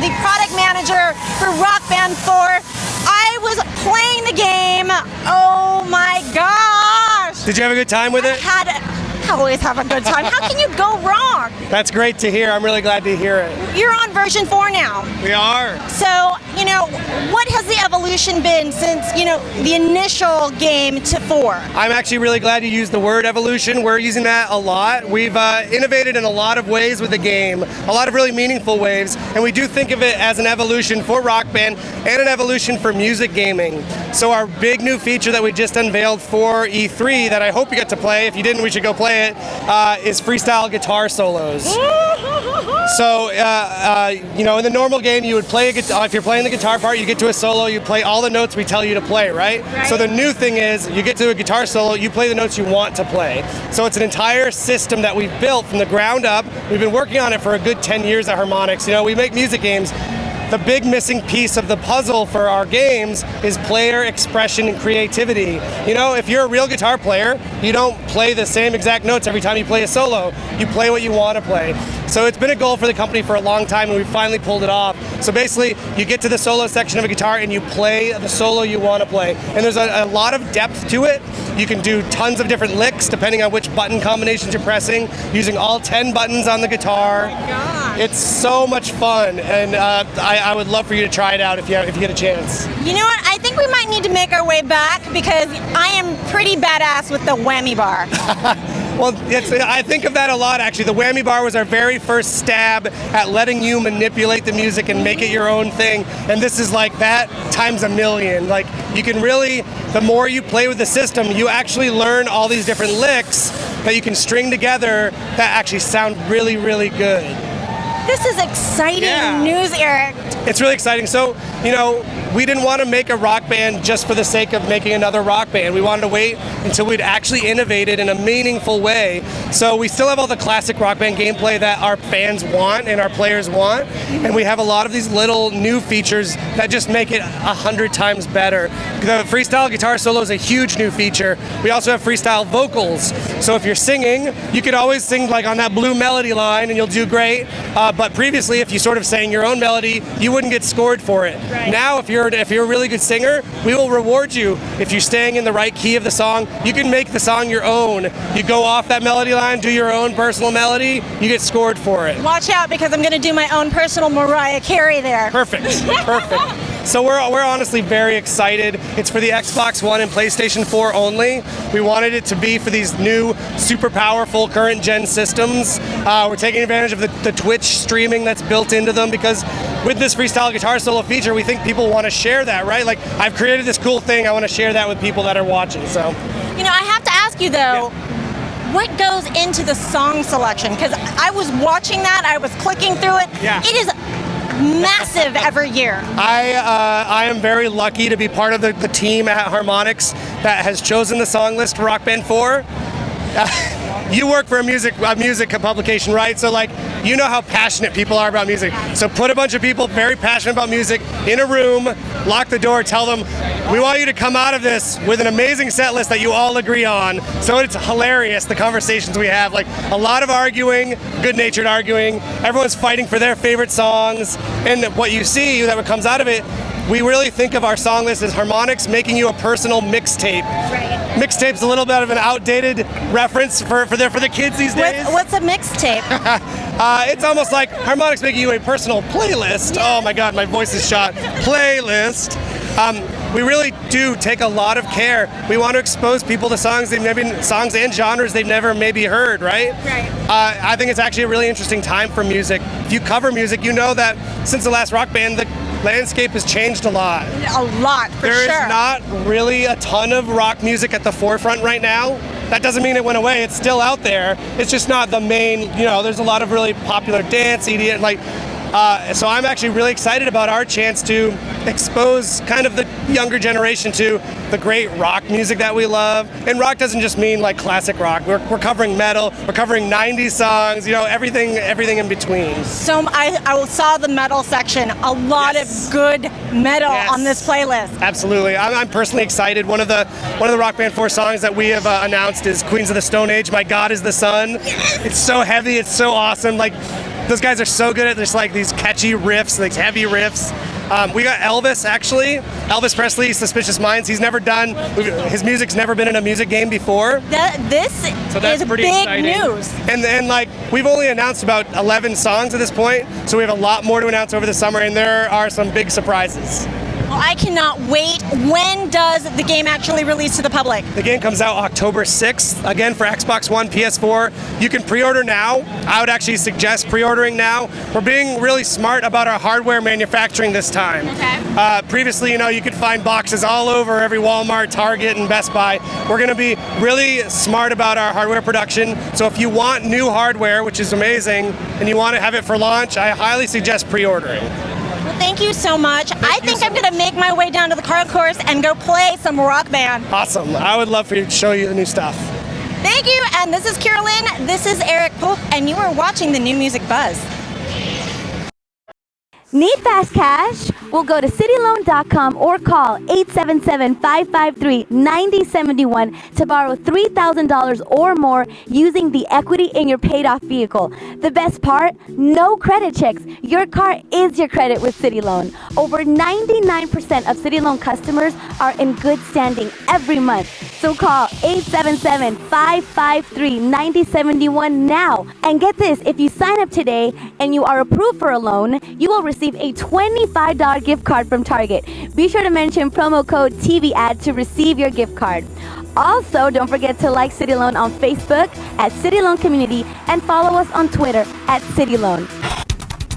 the product manager for Rock Band 4. I was playing the game. Oh my gosh! Did you have a good time with it? I always have a good time. How can you go wrong? That's great to hear. I'm really glad to hear it. You're on version 4 now. We are. So, what has the evolution been since, the initial game to 4? I'm actually really glad you used the word evolution. We're using that a lot. We've innovated in a lot of ways with the game, a lot of really meaningful ways, and we do think of it as an evolution for Rock Band and an evolution for music gaming. So our big new feature that we just unveiled for E3 that I hope you get to play, if you didn't, we should go play it, is freestyle guitar solos. So, in the normal game, you would play a guitar. If you're playing the guitar part, you get to a solo, you play all the notes we tell you to play, right? So the new thing is, you get to a guitar solo, you play the notes you want to play. So it's an entire system that we've built from the ground up. We've been working on it for a good 10 years at Harmonix. We make music games. The big missing piece of the puzzle for our games is player expression and creativity. If you're a real guitar player, you don't play the same exact notes every time you play a solo. You play what you want to play. So it's been a goal for the company for a long time, and we finally pulled it off. So basically, you get to the solo section of a guitar and you play the solo you want to play. And there's a lot of depth to it. You can do tons of different licks depending on which button combinations you're pressing, using all 10 buttons on the guitar. Oh my gosh. It's so much fun, and I would love for you to try it out if you get a chance. You know what? I think we might need to make our way back because I am pretty badass with the whammy bar. Well, I think of that a lot, actually. The whammy bar was our very first stab at letting you manipulate the music and make it your own thing. And this is like that times a million. Like, you can really, the more you play with the system, you actually learn all these different licks that you can string together that actually sound really, really good. This is exciting news, Eric. It's really exciting. So, we didn't want to make a rock band just for the sake of making another rock band. We wanted to wait until we'd actually innovated in a meaningful way. So we still have all the classic rock band gameplay that our fans want and our players want. And we have a lot of these little new features that just make it 100 times better. The freestyle guitar solo is a huge new feature. We also have freestyle vocals. So if you're singing, you could always sing like on that blue melody line and you'll do great. But previously, if you sort of sang your own melody, you wouldn't get scored for it. Right. Now, if you're a really good singer, we will reward you. If you're staying in the right key of the song, you can make the song your own. You go off that melody line, do your own personal melody, you get scored for it. Watch out, because I'm going to do my own personal Mariah Carey there. Perfect. So we're honestly very excited. It's for the Xbox One and PlayStation 4 only. We wanted it to be for these new, super powerful current gen systems. We're taking advantage of the Twitch streaming that's built into them, because with this freestyle guitar solo feature, we think people want to share that, right? Like, I've created this cool thing, I want to share that with people that are watching, so. I have to ask you though, what goes into the song selection? Because I was watching that, I was clicking through it. Yeah. It is massive every year. I am very lucky to be part of the team at Harmonix that has chosen the song list for Rock Band 4. You work for a music publication, right? So you know how passionate people are about music. So put a bunch of people very passionate about music in a room, lock the door, tell them, we want you to come out of this with an amazing set list that you all agree on. So it's hilarious, the conversations we have. Like, a lot of arguing, good-natured arguing. Everyone's fighting for their favorite songs. And what you see that comes out of it, we really think of our song list as Harmonix making you a personal mixtape. Right. Mixtape's a little bit of an outdated reference for the kids these days. What's a mixtape? It's almost like Harmonix making you a personal playlist. Oh my God, my voice is shot. Playlist. We really do take a lot of care. We want to expose people to songs songs and genres they've never maybe heard, right? Right. I think it's actually a really interesting time for music. If you cover music, you know that since the last Rock Band, the landscape has changed a lot. A lot, for sure. There is not really a ton of rock music at the forefront right now. That doesn't mean it went away. It's still out there. It's just not the main, there's a lot of really popular dance, EDM, so I'm actually really excited about our chance to expose kind of the younger generation to the great rock music that we love. And rock doesn't just mean like classic rock. We're covering metal, we're covering 90s songs, everything in between. So I saw the metal section, a lot of good metal on this playlist. Absolutely. I'm personally excited. One of the Rock Band 4 songs that we have announced is Queens of the Stone Age, My God is the Sun. It's so heavy, it's so awesome. Those guys are so good at just like these catchy riffs, like heavy riffs. We got Elvis, actually. Elvis Presley, Suspicious Minds. He's never done, his music's never been in a music game before. This So that's is pretty big exciting. news. And like, we've only announced about 11 songs at this point, so we have a lot more to announce over the summer, and there are some big surprises. Well, I cannot wait. When does the game actually release to the public? The game comes out October 6th, again for Xbox One, PS4. You can pre-order now. I would actually suggest pre-ordering now. We're being really smart about our hardware manufacturing this time. Okay. Previously, you could find boxes all over every Walmart, Target, and Best Buy. We're going to be really smart about our hardware production. So if you want new hardware, which is amazing, and you want to have it for launch, I highly suggest pre-ordering. Well, thank you so much. I think I'm going to make my way down to the concourse and go play some Rock Band. Awesome. I would love for you to show you the new stuff. Thank you. And this is Carolyn. This is Eric Pope, and you are watching the New Music Buzz. Need fast cash? Well, go to cityloan.com or call 877-553-9071 to borrow $3,000 or more using the equity in your paid-off vehicle. The best part? No credit checks. Your car is your credit with City Loan. Over 99% of City Loan customers are in good standing every month. So call 877-553-9071 now. And get this, if you sign up today and you are approved for a loan, you will receive a $25 gift card from Target. Be sure to mention promo code TVAD to receive your gift card. Also, don't forget to like City Loan on Facebook at City Loan Community and follow us on Twitter at City Loan.